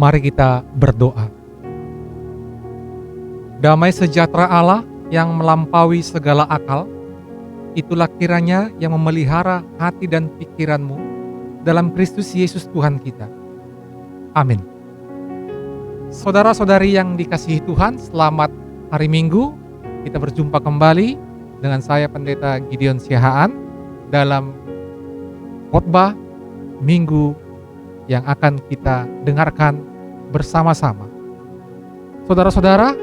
Mari kita berdoa. Damai sejahtera Allah yang melampaui segala akal, itulah kiranya yang memelihara hati dan pikiranmu dalam Kristus Yesus Tuhan kita. Amin. Saudara-saudari yang dikasihi Tuhan, selamat hari Minggu. Kita berjumpa kembali dengan saya Pendeta Gideon Siahaan dalam khotbah Minggu yang akan kita dengarkan bersama-sama. Saudara-saudara,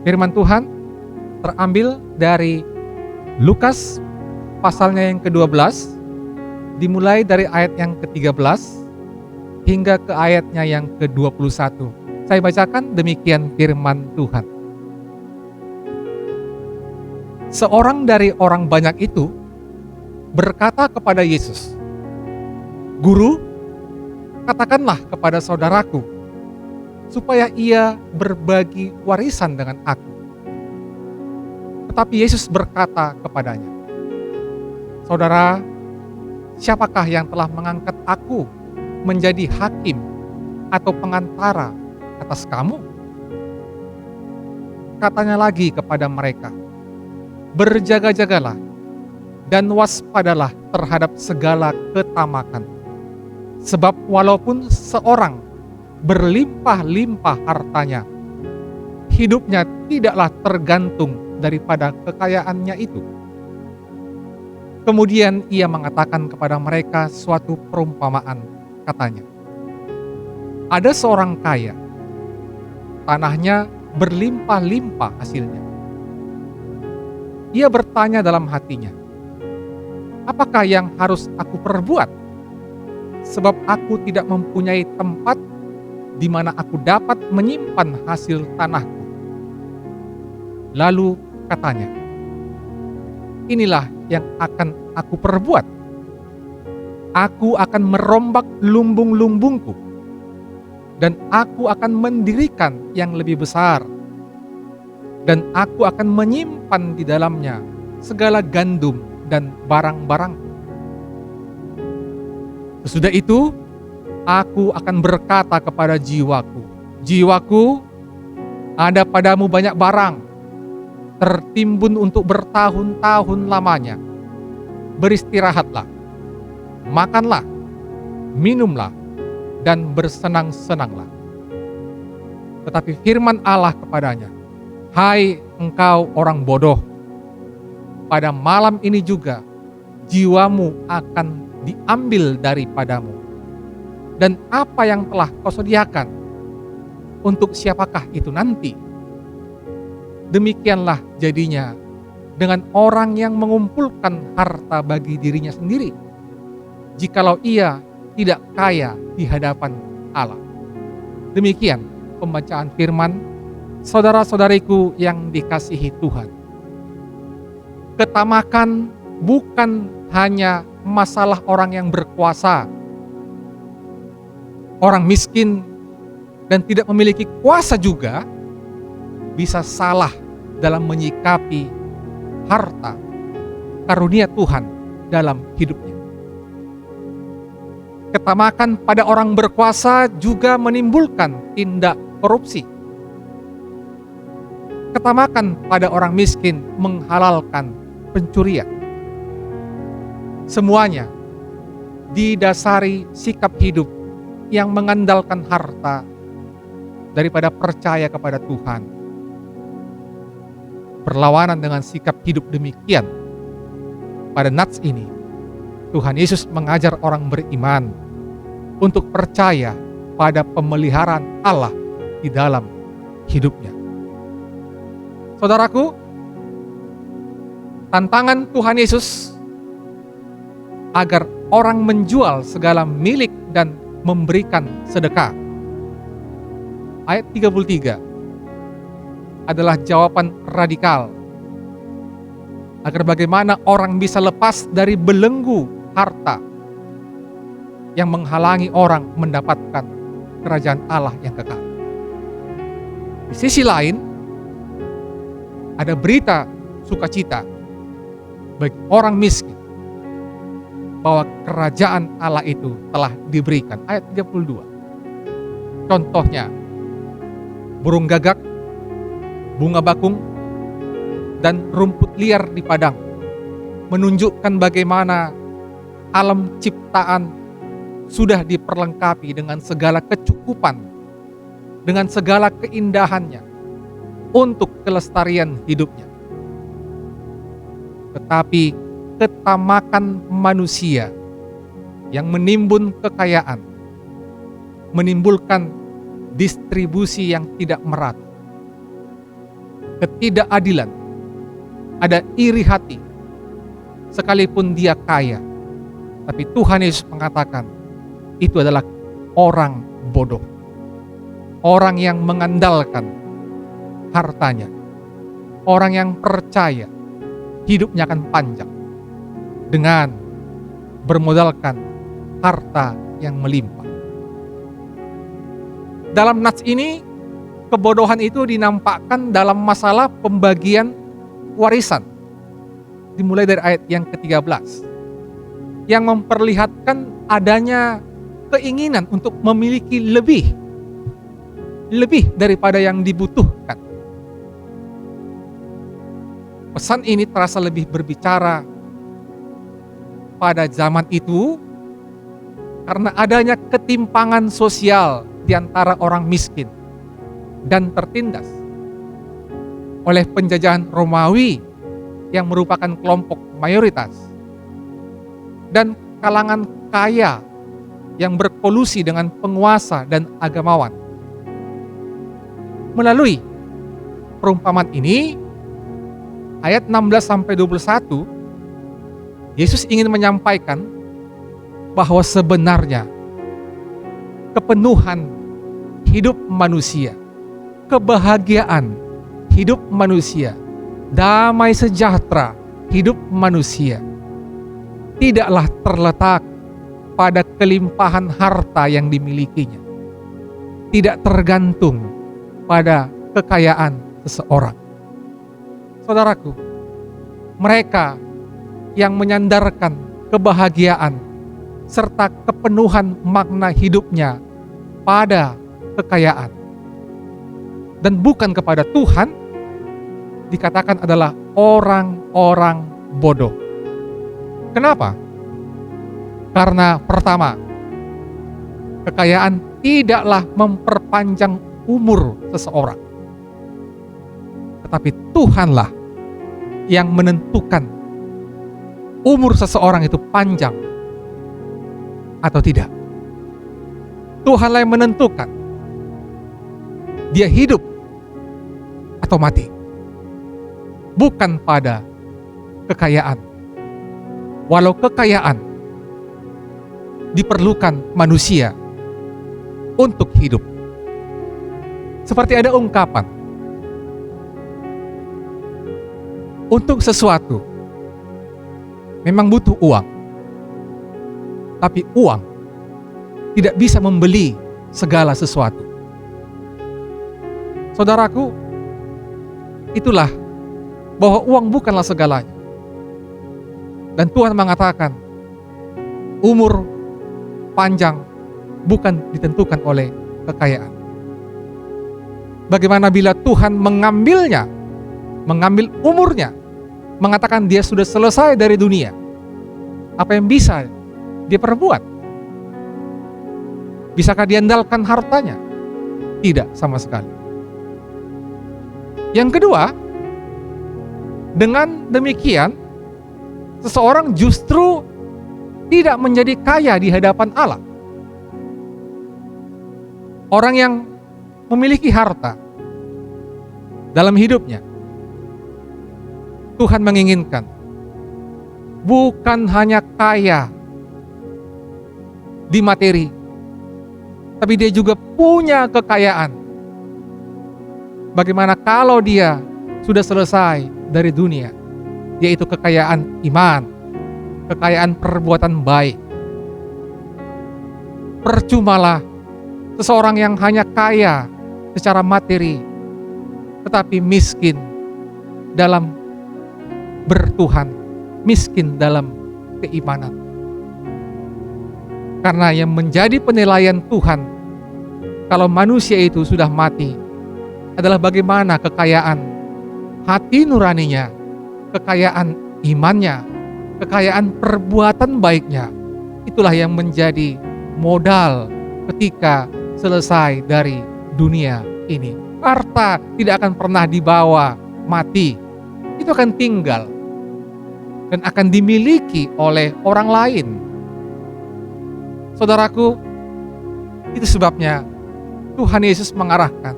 firman Tuhan terambil dari Lukas pasalnya yang ke-12, dimulai dari ayat yang ke-13 hingga ke ayatnya yang ke-21. Saya bacakan demikian firman Tuhan. Seorang dari orang banyak itu berkata kepada Yesus, "Guru, katakanlah kepada saudaraku, supaya ia berbagi warisan dengan aku." Tetapi Yesus berkata kepadanya, "Saudara, siapakah yang telah mengangkat aku menjadi hakim atau pengantara atas kamu?" Katanya lagi kepada mereka, "Berjaga-jagalah dan waspadalah terhadap segala ketamakan. Sebab walaupun seorang berlimpah-limpah hartanya, hidupnya tidaklah tergantung daripada kekayaannya itu." Kemudian ia mengatakan kepada mereka suatu perumpamaan, katanya, "Ada seorang kaya, tanahnya berlimpah-limpah hasilnya. Ia bertanya dalam hatinya, 'Apakah yang harus aku perbuat? Sebab aku tidak mempunyai tempat di mana aku dapat menyimpan hasil tanahku.' Lalu katanya, 'Inilah yang akan aku perbuat. Aku akan merombak lumbung-lumbungku, dan aku akan mendirikan yang lebih besar, dan aku akan menyimpan di dalamnya segala gandum dan barang-barangku. Sesudah itu, aku akan berkata kepada jiwaku, jiwaku, ada padamu banyak barang, tertimbun untuk bertahun-tahun lamanya. Beristirahatlah, makanlah, minumlah, dan bersenang-senanglah.' Tetapi firman Allah kepadanya, 'Hai engkau orang bodoh, pada malam ini juga jiwamu akan diambil daripadamu. Dan apa yang telah kau sediakan, untuk siapakah itu nanti?' Demikianlah jadinya dengan orang yang mengumpulkan harta bagi dirinya sendiri, jikalau ia tidak kaya di hadapan Allah." Demikian pembacaan firman. Saudara-saudariku yang dikasihi Tuhan, ketamakan bukan hanya masalah orang yang berkuasa, orang miskin dan tidak memiliki kuasa juga bisa salah dalam menyikapi harta karunia Tuhan dalam hidupnya. Ketamakan pada orang berkuasa juga menimbulkan tindak korupsi. Ketamakan pada orang miskin menghalalkan pencurian. Semuanya didasari sikap hidup yang mengandalkan harta daripada percaya kepada Tuhan. Berlawanan dengan sikap hidup demikian, pada nats ini Tuhan Yesus mengajar orang beriman untuk percaya pada pemeliharaan Allah di dalam hidupnya. Saudaraku, tantangan Tuhan Yesus agar orang menjual segala milik dan memberikan sedekah. Ayat 33 adalah jawaban radikal agar bagaimana orang bisa lepas dari belenggu harta yang menghalangi orang mendapatkan kerajaan Allah yang kekal. Di sisi lain, ada berita sukacita bagi orang miskin bahwa kerajaan Allah itu telah diberikan. Ayat 32. Contohnya, burung gagak, bunga bakung, dan rumput liar di padang, menunjukkan bagaimana alam ciptaan sudah diperlengkapi dengan segala kecukupan, dengan segala keindahannya untuk kelestarian hidupnya. Tetapi ketamakan manusia yang menimbun kekayaan, menimbulkan distribusi yang tidak merata, ketidakadilan, ada iri hati, sekalipun dia kaya. Tapi Tuhan Yesus mengatakan, itu adalah orang bodoh. Orang yang mengandalkan hartanya. Orang yang percaya hidupnya akan panjang dengan bermodalkan harta yang melimpah. Dalam nats ini, kebodohan itu dinampakkan dalam masalah pembagian warisan. Dimulai dari ayat yang ke-13. Yang memperlihatkan adanya keinginan untuk memiliki lebih daripada yang dibutuhkan. Pesan ini terasa lebih berbicara pada zaman itu karena adanya ketimpangan sosial di antara orang miskin dan tertindas oleh penjajahan Romawi yang merupakan kelompok mayoritas, dan kalangan kaya yang berkolusi dengan penguasa dan agamawan. Melalui perumpamaan ini, ayat 16-21, Yesus ingin menyampaikan bahwa sebenarnya kepenuhan hidup manusia, kebahagiaan hidup manusia, damai sejahtera hidup manusia tidaklah terletak pada kelimpahan harta yang dimilikinya. Tidak tergantung pada kekayaan seseorang. Saudaraku, mereka yang menyandarkan kebahagiaan serta kepenuhan makna hidupnya pada kekayaan dan bukan kepada Tuhan, dikatakan adalah orang-orang bodoh. Kenapa? Karena pertama, kekayaan tidaklah memperpanjang umur seseorang, tetapi Tuhanlah yang menentukan umur seseorang itu panjang atau tidak. Tuhanlah yang menentukan dia hidup atau mati, bukan pada kekayaan. Walau kekayaan diperlukan manusia untuk hidup. Seperti ada ungkapan, untuk sesuatu memang butuh uang, tapi uang tidak bisa membeli segala sesuatu. Saudaraku, itulah bahwa uang bukanlah segalanya. Dan Tuhan mengatakan, umur panjang bukan ditentukan oleh kekayaan. Bagaimana bila Tuhan mengambil umurnya, mengatakan dia sudah selesai dari dunia, apa yang bisa dia perbuat? Bisakah diandalkan hartanya? Tidak sama sekali. Yang kedua, dengan demikian seseorang justru tidak menjadi kaya di hadapan Allah. Orang yang memiliki harta dalam hidupnya, Tuhan menginginkan bukan hanya kaya di materi, tapi dia juga punya kekayaan. Bagaimana kalau dia sudah selesai dari dunia, yaitu kekayaan iman, kekayaan perbuatan baik. Percumalah seseorang yang hanya kaya secara materi, tetapi miskin dalam bertuhan, miskin dalam keimanan. Karena yang menjadi penilaian Tuhan kalau manusia itu sudah mati adalah bagaimana kekayaan hati nuraninya, kekayaan imannya, kekayaan perbuatan baiknya. Itulah yang menjadi modal ketika selesai dari dunia ini. Harta tidak akan pernah dibawa mati. Itu akan tinggal dan akan dimiliki oleh orang lain. Saudaraku, itu sebabnya Tuhan Yesus mengarahkan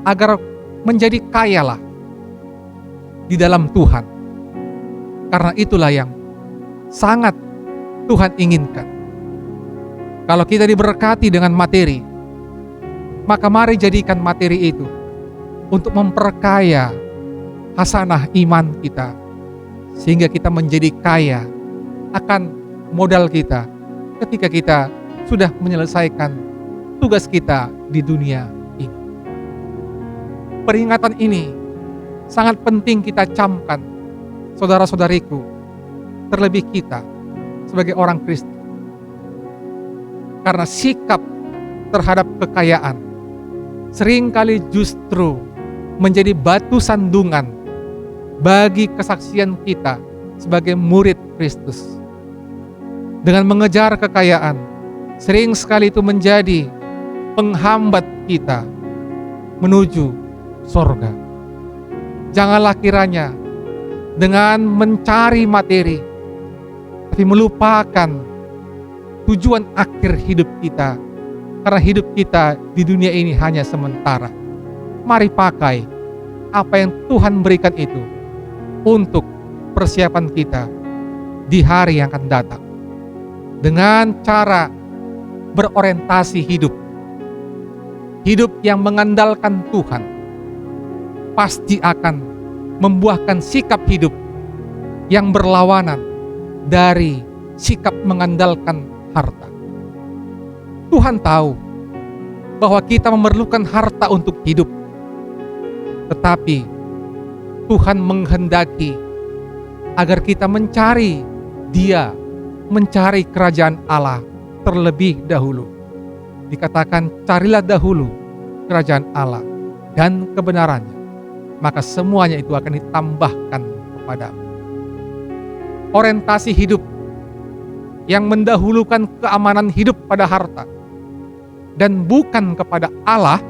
agar menjadi kayalah di dalam Tuhan. Karena itulah yang sangat Tuhan inginkan. Kalau kita diberkati dengan materi, maka mari jadikan materi itu untuk memperkaya hasanah iman kita, sehingga kita menjadi kaya akan modal kita ketika kita sudah menyelesaikan tugas kita di dunia ini. Peringatan ini sangat penting kita camkan, saudara-saudariku, terlebih kita sebagai orang Kristen. Karena sikap terhadap kekayaan seringkali justru menjadi batu sandungan bagi kesaksian kita sebagai murid Kristus. Dengan mengejar kekayaan, sering sekali itu menjadi penghambat kita menuju sorga. Janganlah kiranya dengan mencari materi, tapi melupakan tujuan akhir hidup kita. Karena hidup kita di dunia ini hanya sementara. Mari pakai apa yang Tuhan berikan itu untuk persiapan kita di hari yang akan datang. Dengan cara berorientasi hidup. Hidup yang mengandalkan Tuhan pasti akan membuahkan sikap hidup yang berlawanan dari sikap mengandalkan harta. Tuhan tahu bahwa kita memerlukan harta untuk hidup. Tetapi Tuhan menghendaki agar kita mencari Dia, mencari kerajaan Allah terlebih dahulu. Dikatakan, carilah dahulu kerajaan Allah dan kebenarannya, maka semuanya itu akan ditambahkan kepadamu. Orientasi hidup yang mendahulukan keamanan hidup pada harta dan bukan kepada Allah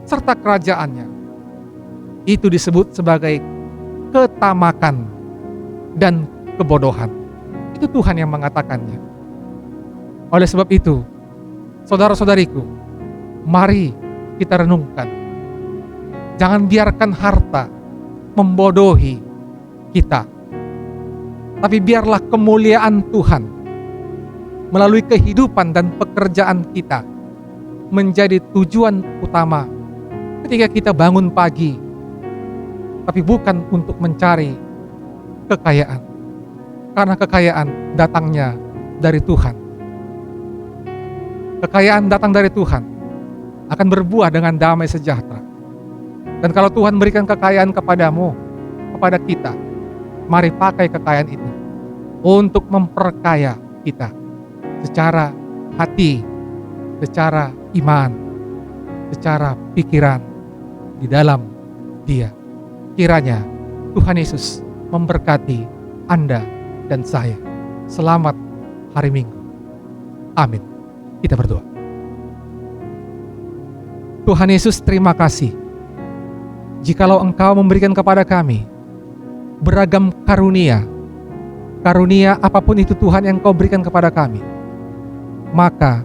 serta kerajaannya, itu disebut sebagai ketamakan dan kebodohan. Itu Tuhan yang mengatakannya. Oleh sebab itu, saudara-saudariku, mari kita renungkan. Jangan biarkan harta membodohi kita, tapi biarlah kemuliaan Tuhan melalui kehidupan dan pekerjaan kita menjadi tujuan utama ketika kita bangun pagi, tapi bukan untuk mencari kekayaan, karena kekayaan datangnya dari Tuhan. Kekayaan datang dari Tuhan akan berbuah dengan damai sejahtera. Dan kalau Tuhan berikan kekayaan kepadamu, kepada kita, mari pakai kekayaan itu untuk memperkaya kita secara hati, secara iman, secara pikiran di dalam Dia. Kiranya Tuhan Yesus memberkati Anda dan saya. Selamat hari Minggu. Amin. Kita berdoa. Tuhan Yesus, terima kasih jikalau Engkau memberikan kepada kami beragam karunia. Karunia apapun itu Tuhan yang Engkau berikan kepada kami, maka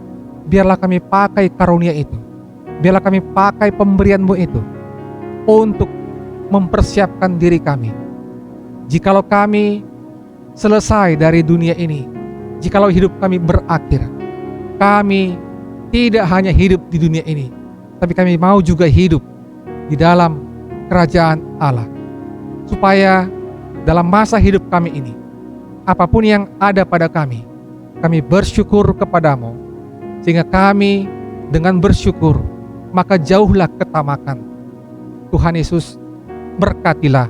biarlah kami pakai karunia itu, biarlah kami pakai pemberian-Mu itu untuk mempersiapkan diri kami. Jikalau kami selesai dari dunia ini, jikalau hidup kami berakhir, kami tidak hanya hidup di dunia ini, tapi kami mau juga hidup di dalam kerajaan Allah. Supaya dalam masa hidup kami ini, apapun yang ada pada kami bersyukur kepadamu. Sehingga kami dengan bersyukur, maka jauhlah ketamakan. Tuhan Yesus, berkatilah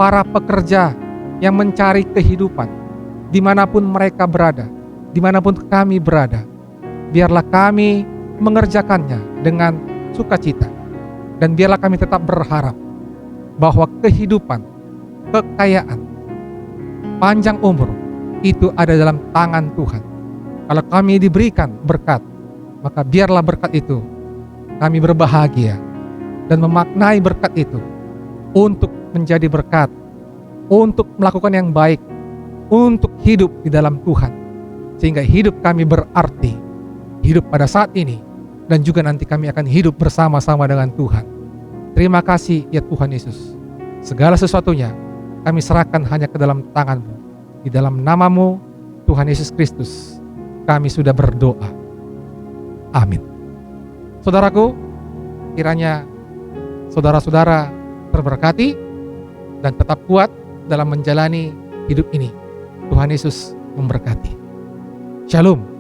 para pekerja yang mencari kehidupan dimanapun mereka berada, dimanapun kami berada. Biarlah kami mengerjakannya dengan sukacita. Dan biarlah kami tetap berharap bahwa kehidupan, kekayaan, panjang umur itu ada dalam tangan Tuhan. Kalau kami diberikan berkat, maka biarlah berkat itu kami berbahagia dan memaknai berkat itu untuk menjadi berkat, untuk melakukan yang baik, untuk hidup di dalam Tuhan, sehingga hidup kami berarti, hidup pada saat ini, dan juga nanti kami akan hidup bersama-sama dengan Tuhan. Terima kasih ya Tuhan Yesus. Segala sesuatunya kami serahkan hanya ke dalam tangan-Mu. Di dalam nama-Mu, Tuhan Yesus Kristus, kami sudah berdoa. Amin. Saudaraku, kiranya saudara-saudara terberkati dan tetap kuat dalam menjalani hidup ini. Tuhan Yesus memberkati. Shalom.